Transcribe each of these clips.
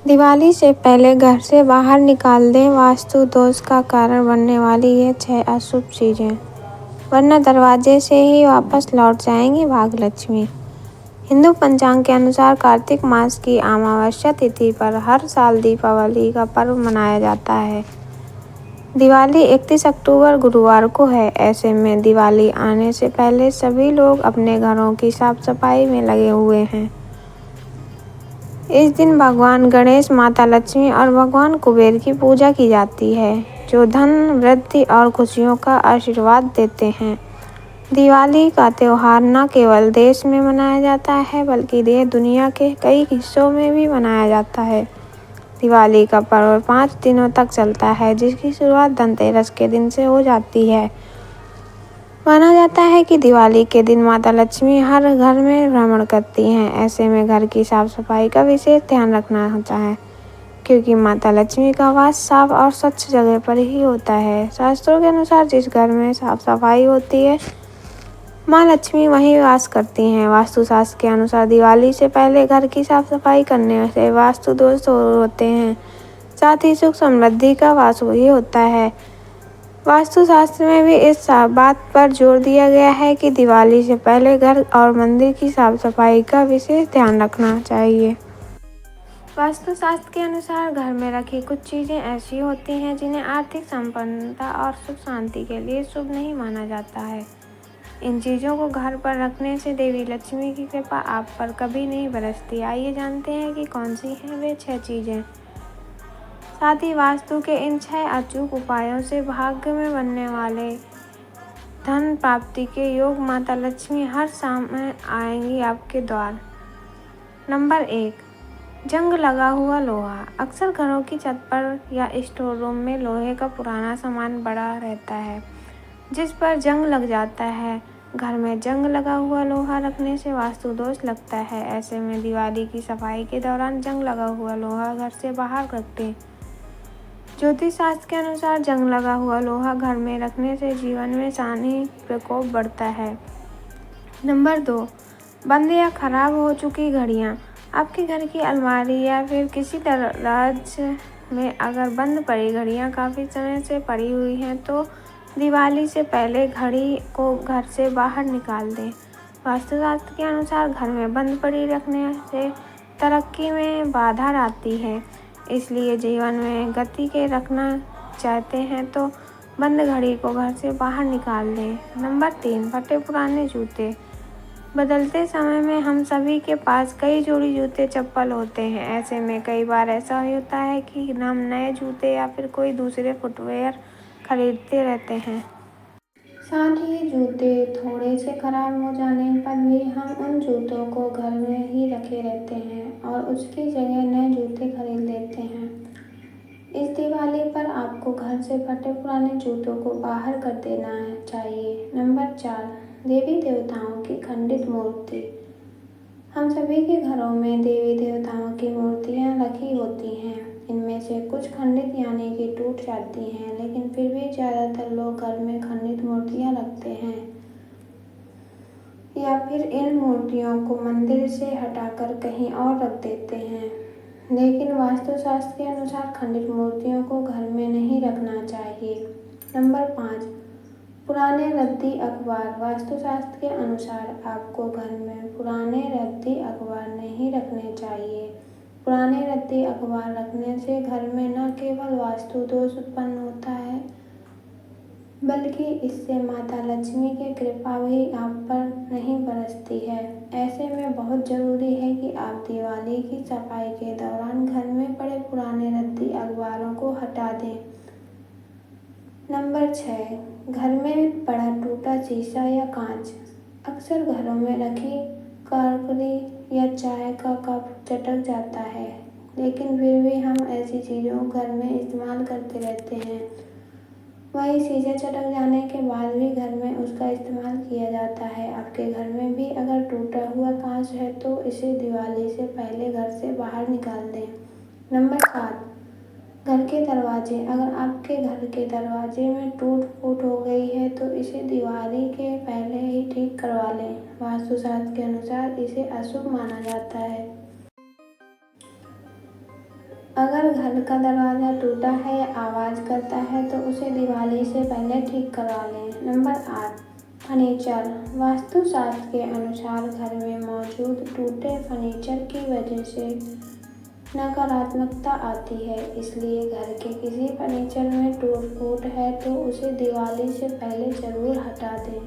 दिवाली से पहले घर से बाहर निकाल दें वास्तु दोष का कारण बनने वाली ये 6 अशुभ चीजें, वरना दरवाजे से ही वापस लौट जाएंगी भाग्यलक्ष्मी। हिंदू पंचांग के अनुसार कार्तिक मास की अमावस्या तिथि पर हर साल दीपावली का पर्व मनाया जाता है। दिवाली 31 अक्टूबर गुरुवार को है। ऐसे में दिवाली आने से पहले सभी लोग अपने घरों की साफ सफाई में लगे हुए हैं। इस दिन भगवान गणेश, माता लक्ष्मी और भगवान कुबेर की पूजा की जाती है, जो धन, वृद्धि और खुशियों का आशीर्वाद देते हैं। दिवाली का त्योहार न केवल देश में मनाया जाता है, बल्कि ये दुनिया के कई हिस्सों में भी मनाया जाता है। दिवाली का पर्व 5 दिनों तक चलता है, जिसकी शुरुआत धनतेरस के दिन से हो जाती है। माना जाता है कि दिवाली के दिन माता लक्ष्मी हर घर में भ्रमण करती हैं। ऐसे में घर की साफ सफाई का विशेष ध्यान रखना होता है, क्योंकि माता लक्ष्मी का वास साफ और स्वच्छ जगह पर ही होता है। शास्त्रों के अनुसार जिस घर में साफ सफाई होती है, माँ लक्ष्मी वहीं वास करती हैं। वास्तुशास्त्र के अनुसार दिवाली से पहले घर की साफ सफाई करने से वास्तु दोष दूर होते हैं, साथ ही सुख समृद्धि का वास वही होता है। वास्तुशास्त्र में भी इस बात पर जोर दिया गया है कि दिवाली से पहले घर और मंदिर की साफ सफाई का विशेष ध्यान रखना चाहिए। वास्तुशास्त्र के अनुसार घर में रखी कुछ चीजें ऐसी होती हैं जिन्हें आर्थिक संपन्नता और सुख शांति के लिए शुभ नहीं माना जाता है। इन चीजों को घर पर रखने से देवी लक्ष्मी की कृपा आप पर कभी नहीं बरसती। आइए जानते हैं कि कौन सी हैं वे 6 चीजें। साथ ही वास्तु के इन 6 अचूक उपायों से भाग्य में बनने वाले धन प्राप्ति के योग माता लक्ष्मी हर समय आएंगी आपके द्वार। नंबर 1, जंग लगा हुआ लोहा। अक्सर घरों की छत पर या स्टोर रूम में लोहे का पुराना सामान पड़ा रहता है, जिस पर जंग लग जाता है। घर में जंग लगा हुआ लोहा रखने से वास्तु दोष लगता है। ऐसे में दिवाली की सफाई के दौरान जंग लगा हुआ लोहा घर से बाहर रखें। ज्योतिष शास्त्र के अनुसार जंग लगा हुआ लोहा घर में रखने से जीवन में शनि प्रकोप बढ़ता है। नंबर 2, बंद या खराब हो चुकी घड़ियां। आपके घर की अलमारी या फिर किसी दराज में अगर बंद पड़ी घड़ियां काफ़ी समय से पड़ी हुई हैं, तो दिवाली से पहले घड़ी को घर से बाहर निकाल दें। वास्तुशास्त्र के अनुसार घर में बंद पड़ी रखने से तरक्की में बाधा आती है, इसलिए जीवन में गति के रखना चाहते हैं तो बंद घड़ी को घर से बाहर निकाल दें। नंबर 3, फटे पुराने जूते। बदलते समय में हम सभी के पास कई जोड़ी जूते चप्पल होते हैं। ऐसे में कई बार ऐसा होता है कि हम नए जूते या फिर कोई दूसरे फुटवेयर खरीदते रहते हैं। साथ ही जूते थोड़े से खराब हो जाने पर भी हम उन जूतों को घर में ही रखे रहते हैं और उसकी जगह नए जूते खरीद लेते हैं। इस दिवाली पर आपको घर से फटे पुराने जूतों को बाहर कर देना चाहिए। नंबर 4, देवी देवताओं की खंडित मूर्ति। हम सभी के घरों में देवी देवताओं की मूर्तियां रखी होती हैं। इनमें से कुछ खंडित यानी कि टूट जाती हैं, लेकिन फिर भी ज़्यादातर लोग घर में खंडित मूर्तियां रखते हैं या फिर इन मूर्तियों को मंदिर से हटाकर कहीं और रख देते हैं। लेकिन वास्तुशास्त्र के अनुसार खंडित मूर्तियों को घर में नहीं रखना चाहिए। नंबर 5, पुराने रद्दी अखबार। वास्तुशास्त्र के अनुसार आपको घर में पुराने रद्दी अखबार नहीं रखने चाहिए। पुराने रद्दी अखबार रखने से घर में न केवल वास्तु दोष उत्पन्न होता है, बल्कि इससे माता लक्ष्मी की कृपा भी आप पर नहीं बरसती है। ऐसे में बहुत ज़रूरी है कि आप दिवाली की सफाई के दौरान घर में पड़े पुराने रद्दी अखबारों को हटा दें। नंबर 6, घर में पड़ा टूटा शीशा या कांच। अक्सर घरों में रखी क्रॉकरी या चाय का कप चटक जाता है, लेकिन फिर भी हम ऐसी चीज़ों को घर में इस्तेमाल करते रहते हैं। वही चीज़ें चटक जाने के बाद भी घर में उसका इस्तेमाल किया जाता है। आपके घर में भी अगर टूटा हुआ कांच है तो इसे दिवाली से पहले घर से बाहर निकाल दें। नंबर 7, घर के दरवाजे। अगर आपके घर के दरवाजे में टूट फूट हो गई है तो इसे दिवाली के पहले ही ठीक करवा लें। वास्तुशास्त्र के अनुसार इसे अशुभ माना जाता है। अगर घर का दरवाज़ा टूटा है या आवाज़ करता है तो उसे दिवाली से पहले ठीक करवा लें। Number 8, furniture. वास्तुशास्त्र के अनुसार घर में मौजूद टूटे फर्नीचर की वजह से नकारात्मकता आती है, इसलिए घर के किसी फर्नीचर में टूट फूट है तो उसे दिवाली से पहले ज़रूर हटा दें।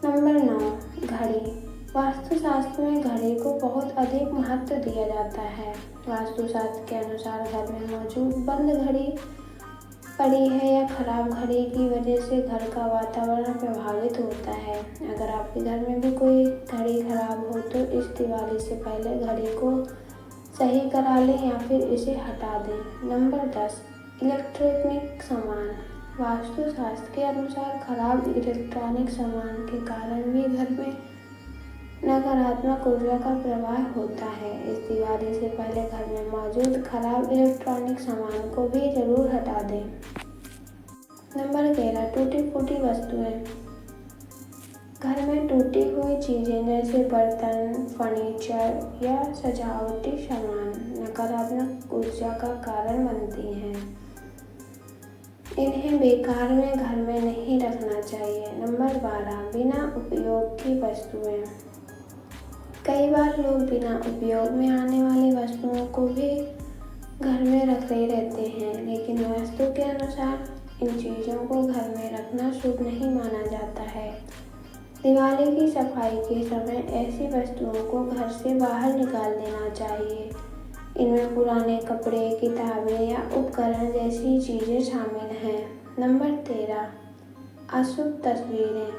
नंबर 9, घड़ी। वास्तुशास्त्र में घड़ी को बहुत अधिक महत्व दिया जाता है। वास्तुशास्त्र के अनुसार घर में मौजूद बंद घड़ी पड़ी है या खराब घड़ी की वजह से घर का वातावरण प्रभावित होता है। अगर आपके घर में भी कोई घड़ी खराब हो तो इस दिवाली से पहले घड़ी को सही करा लें या फिर इसे हटा दें। नंबर 10, इलेक्ट्रॉनिक सामान। वास्तुशास्त्र के अनुसार खराब इलेक्ट्रॉनिक सामान के कारण भी घर में नकारात्मक ऊर्जा का प्रवाह होता है। इस दिवाली से पहले घर में मौजूद खराब इलेक्ट्रॉनिक सामान को भी जरूर हटा दें। नंबर 11, टूटी फूटी वस्तुएं। घर में टूटी हुई चीज़ें जैसे बर्तन, फर्नीचर या सजावटी सामान नकारात्मक ऊर्जा का कारण बनती हैं। इन्हें बेकार में घर में नहीं रखना चाहिए। नंबर 12, बिना उपयोग की वस्तुएं। कई बार लोग बिना उपयोग में आने वाली वस्तुओं को भी घर में रखे रहते हैं, लेकिन वास्तु के अनुसार इन चीज़ों को घर में रखना शुभ नहीं माना जाता है। दिवाली की सफाई के समय ऐसी वस्तुओं को घर से बाहर निकाल देना चाहिए। इनमें पुराने कपड़े, किताबें या उपकरण जैसी चीज़ें शामिल हैं। नंबर 13, अशुभ तस्वीरें।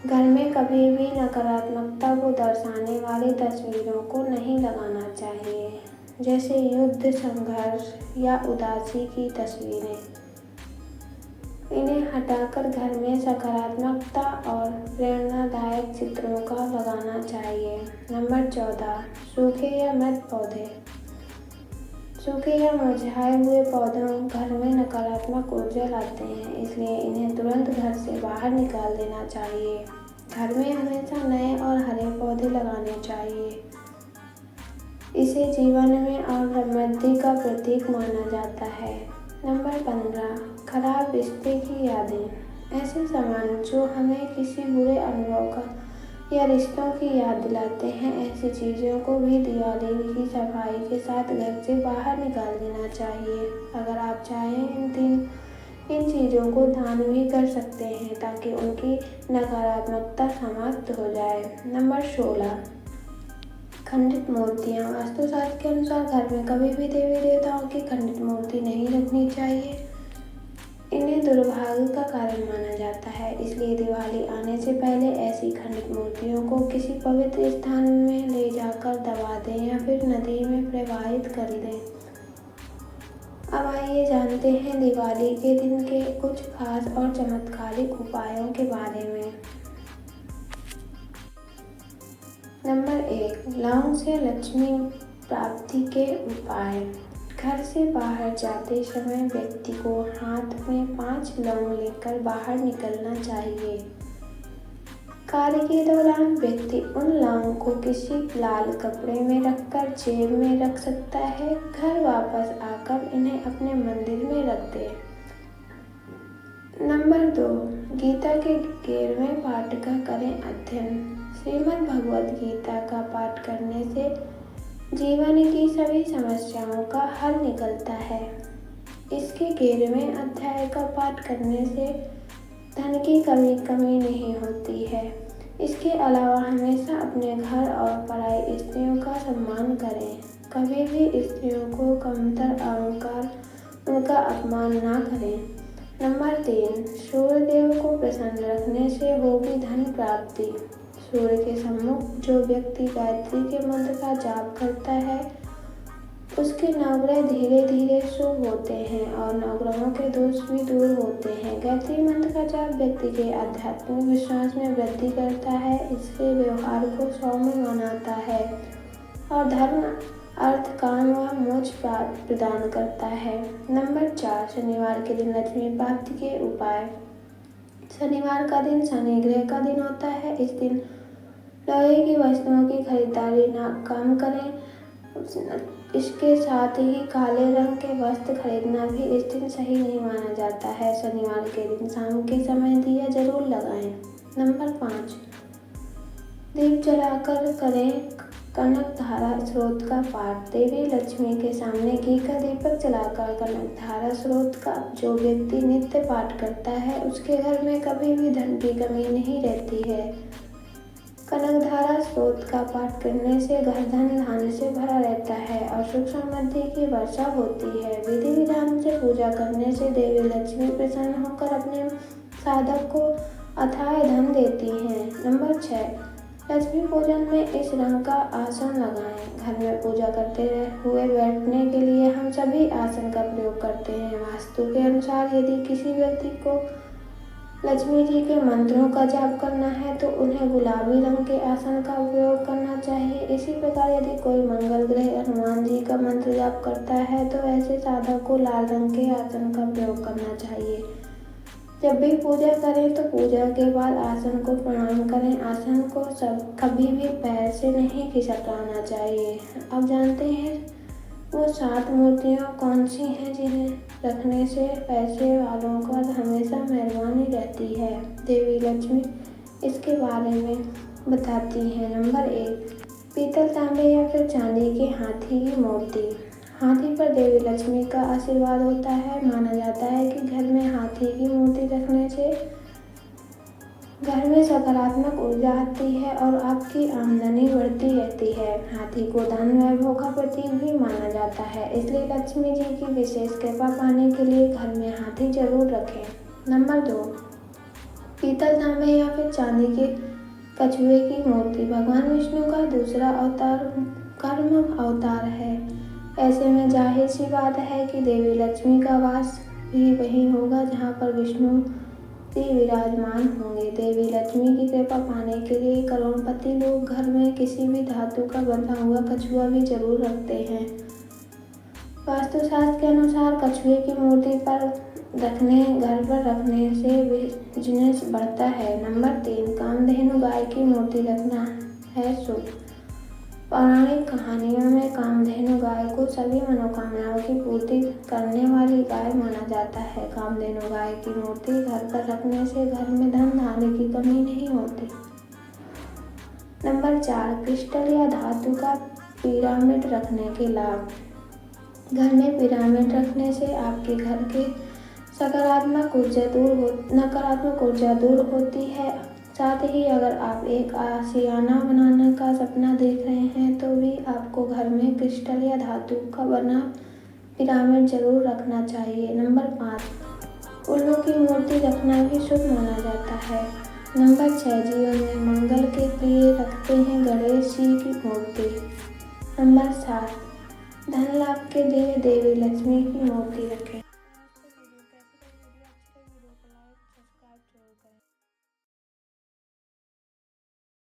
घर में कभी भी नकारात्मकता को दर्शाने वाली तस्वीरों को नहीं लगाना चाहिए, जैसे युद्ध, संघर्ष या उदासी की तस्वीरें। इन्हें हटाकर घर में सकारात्मकता और प्रेरणादायक चित्रों का लगाना चाहिए। नंबर 14, सूखे या मृत पौधे। सूखे या मुरझाए हुए पौधों घर में नकारात्मक ऊर्जा लाते हैं, इसलिए इन्हें तुरंत घर से बाहर निकाल देना चाहिए। घर में हमेशा नए और हरे पौधे लगाने चाहिए। इसे जीवन में और समृद्धि का प्रतीक माना जाता है। नंबर 15, खराब रिश्ते की यादें। ऐसे सामान जो हमें किसी बुरे अनुभव का या रिश्तों की याद दिलाते हैं, ऐसी चीज़ों को भी दिवाली की सफाई के साथ घर से बाहर निकाल देना चाहिए। अगर आप चाहें इन चीज़ों को दान भी कर सकते हैं ताकि उनकी नकारात्मकता समाप्त हो जाए। नंबर 16, खंडित मूर्तियाँ। वास्तुशास्त्र के अनुसार घर में कभी भी देवी देवताओं की खंडित मूर्ति नहीं रखनी चाहिए। इन्हें दुर्भाग्य का कारण माना जाता है, इसलिए दिवाली आने से पहले ऐसी खंडित मूर्तियों को किसी पवित्र स्थान में ले जाकर दबा दें या फिर नदी में प्रवाहित कर दें। अब आइए जानते हैं दिवाली के दिन के कुछ खास और चमत्कारिक उपायों के बारे में। नंबर 1, लौंग से लक्ष्मी प्राप्ति के उपाय। घर से बाहर जाते समय व्यक्ति को हाथ में 5 लौंग लेकर बाहर निकलना चाहिए। कार्य के दौरान व्यक्ति उन लौंग को किसी लाल कपड़े में रखकर जेब में रख सकता है। घर वापस आकर इन्हें अपने मंदिर में रख दे। नंबर 2, गीता के 11वें पाठ का करें अध्ययन। श्रीमद् भगवद गीता का पाठ करने से जीवन की सभी समस्याओं का हल निकलता है। इसके 11वें अध्याय का पाठ करने से धन की कमी नहीं होती है। इसके अलावा हमेशा अपने घर और पराई स्त्रियों का सम्मान करें। कभी भी स्त्रियों को कमतर अहंकार उनका अपमान ना करें। नंबर 3, सूर्य देव को प्रसन्न रखने से होगी धन प्राप्ति। सूर्य के सम्मुख जो व्यक्ति गायत्री के मंत्र का जाप करता है उसके नवग्रह धीरे धीरे शुभ होते हैं और नवग्रहों के दोष भी दूर होते हैं। गायत्री मंत्र का जाप व्यक्ति के आध्यात्मिक विश्वास में वृद्धि करता है, इसके व्यवहार को सौम्य बनाता है और धर्म, अर्थ, काम व मोक्ष प्रदान करता है। नंबर 4, शनिवार के दिन लक्ष्मी प्राप्ति के उपाय। शनिवार का दिन शनि ग्रह का दिन होता है। इस दिन लोहे की वस्तुओं की खरीदारी कम करें। इसके साथ ही काले रंग के वस्त्र खरीदना भी इस दिन सही नहीं माना जाता है। शनिवार के दिन शाम के समय दिया जरूर लगाएं। नंबर 5, दीप जलाकर करें कनक धारा स्रोत का पाठ। देवी लक्ष्मी के सामने घी का दीपक जलाकर कनक धारा स्रोत का जो व्यक्ति नित्य पाठ करता है उसके घर में कभी भी धन की कमी नहीं रहती है। कनक धारा स्रोत का पाठ करने से घर धन धान्य से भरा रहता है और सुख समृद्धि की वर्षा होती है। विधि विधान से पूजा करने से देवी लक्ष्मी प्रसन्न होकर अपने साधक को अथाह धन देती हैं। नंबर 6, लक्ष्मी पूजन में इस रंग का आसन लगाएं। घर में पूजा करते हुए बैठने के लिए हम सभी आसन का प्रयोग करते हैं। वास्तु के अनुसार यदि किसी व्यक्ति को लक्ष्मी जी के मंत्रों का जाप करना है तो उन्हें गुलाबी रंग के आसन का उपयोग करना चाहिए। इसी प्रकार यदि कोई मंगल ग्रह हनुमान जी का मंत्र जाप करता है तो ऐसे साधक को लाल रंग के आसन का प्रयोग करना चाहिए। जब भी पूजा करें तो पूजा के बाद आसन को प्रणाम करें। आसन को कभी भी पैर से नहीं खिसकाना चाहिए। अब जानते हैं वो 7 मूर्तियाँ कौन सी हैं जिन्हें रखने से पैसे वालों पर हमेशा मेहरबानी रहती है। देवी लक्ष्मी इसके बारे में बताती है। नंबर 1, पीतल, तांबे या फिर चांदी के हाथी की मूर्ति। हाथी पर देवी लक्ष्मी का आशीर्वाद होता है। माना जाता है कि घर में हाथी की मूर्ति रखने से घर में सकारात्मक ऊर्जा आती है और आपकी आमदनी बढ़ती रहती है। हाथी को धन वैभव का प्रतीक भी माना जाता है, इसलिए लक्ष्मी जी की विशेष कृपा पाने के लिए घर में हाथी जरूर रखें। नंबर 2, पीतल, तांबे या फिर चांदी के कछुए की मूर्ति। भगवान विष्णु का दूसरा अवतार कर्म अवतार है। ऐसे में जाहिर सी बात है कि देवी लक्ष्मी का वास भी वहीं होगा जहाँ पर विष्णु जी विराजमान होंगे। देवी लक्ष्मी की कृपा पाने के लिए करोड़पति लोग घर में किसी भी धातु का बना हुआ कछुआ भी जरूर रखते हैं। वास्तुशास्त्र के अनुसार कछुए की मूर्ति पर घर पर रखने से बिजनेस बढ़ता है। नंबर 3, कामधेनु गाय की मूर्ति रखना है शुभ। पौराणिक कहानियों में कामधेनु गाय को सभी मनोकामनाओं की पूर्ति करने वाली गाय माना जाता है। कामधेनु गाय की मूर्ति घर पर रखने से घर में धन धान्य की कमी नहीं होती। नंबर 4, क्रिस्टल या धातु का पिरामिड रखने के लाभ। घर में पिरामिड रखने से आपके घर के नकारात्मक ऊर्जा दूर होती है। साथ ही अगर आप एक आशियाना बनाने का सपना देख रहे हैं तो भी आपको घर में क्रिस्टल या धातु का बना पिरामिड जरूर रखना चाहिए। नंबर 5, उल्लू की मूर्ति रखना भी शुभ माना जाता है। नंबर 6, जीवन में मंगल के लिए रखते हैं गणेश जी की मूर्ति। नंबर 7, धन लाभ के लिए देवी लक्ष्मी की मूर्ति रखें।